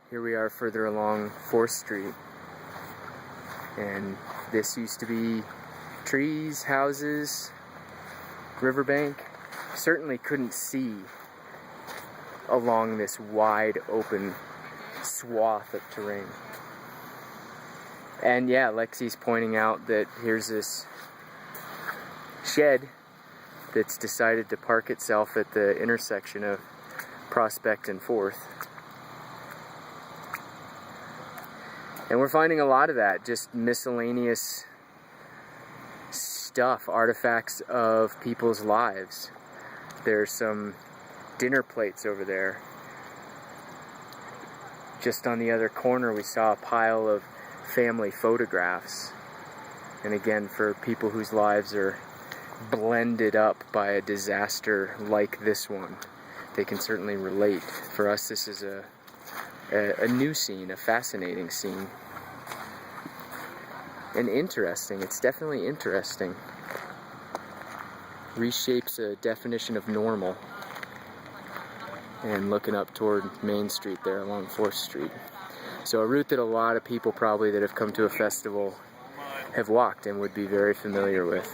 here we are further along 4th Street, and this used to be trees, houses, riverbank. Certainly couldn't see along this wide open swath of terrain. And yeah, Lexi's pointing out that here's this shed that's decided to park itself at the intersection of Prospect and 4th. And we're finding a lot of that, just miscellaneous stuff, artifacts of people's lives. There's some dinner plates over there. Just on the other corner we saw a pile of family photographs. And again, for people whose lives are blended up by a disaster like this one, they can certainly relate. For us, this is a new scene, a fascinating scene. And interesting, it's definitely interesting. Reshapes a definition of normal. And looking up toward Main Street there along 4th Street. So a route that a lot of people probably that have come to a festival have walked and would be very familiar with.